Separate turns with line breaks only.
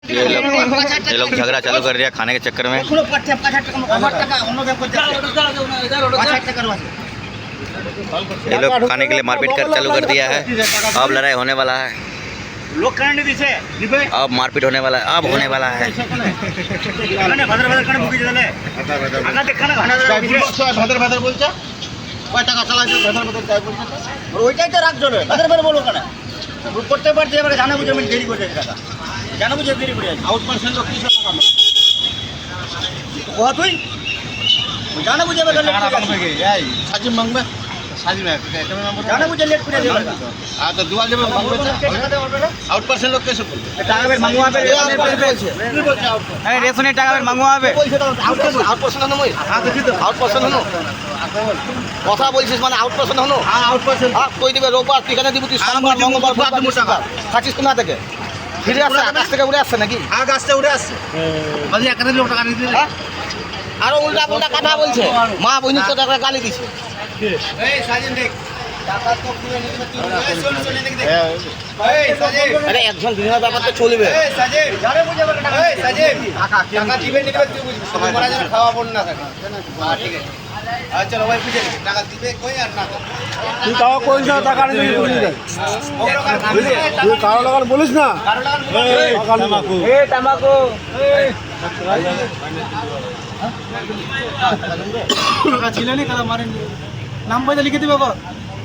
ये लोग झगड़ा चालू कर दिया खाने के चक्कर में। ये लोग खाने के लिए मारपीट कर चालू कर दिया है। अब लड़ाई होने वाला है, अब मारपीट होने वाला है, अब होने वाला है।
ওইটাই তো রাখছো বলো কেন করতে পারছি এবারে জানা বুঝে আমি দেরি করে টাকা জানা বুঝে দেরি করে আউট পার্সেন্ট লোক 300 টাকা কত তুই জানা বুঝে এবার সাজিম মাংবে সাজিম জানা বুঝে লেট করে দেবে আর তো দুয়া দেবে মাংবে আউট পার্সেন্ট লোক কেসে বলবে টাকা বের মাংবা হবে কি বলছে আরে রেশনের টাকা বের মাংবা হবে আউট পার্সেন্ট হনো মই হ্যাঁ দেখি তো আউট পার্সেন্ট হনো কথা বলছিস মানে আউট পার্সেন্ট হনো হ্যাঁ আউট পার্সেন্ট হ্যাঁ কই দিবে রোববার ঠিকানা দিব তুই সোমবার মঙ্গলবার বুধবার টাকা খাচ্ছিস কোথা থেকে ফিরে আসছে আকাশ থেকে উড়ে আসছে নাকি আকাশ থেকে উড়ে আসছে মানে একাধিক লোক টাকা নিতে হ্যাঁ আরো উল্টা উল্টা কথা বলছে মা বইনি তো টাকা গালি দিছে এই সাজিন দেখ টাকা তো পুরো নিতে চলে দেখে এই সাজিন আরে একজন দিনের ব্যাপার তো চলবে এই সাজিন জানে বুঝে টাকা এই সাজিন টাকা দিবে নিবে তুই বুঝবি সময় করা যাবে খাওয়া পড় না থাকে হ্যাঁ ঠিক আছে আচ্ছা চলো ভাই বুঝে টাকা দিবে কই আর না তুই তাও কই না টাকা দিবি বুঝি না তুই কারো লাগার বলিস না কারো লাগার এই তামাকু এই টাকা ছিল নি কালা মারেন নাম পয়সা লিখে দিবে বাবা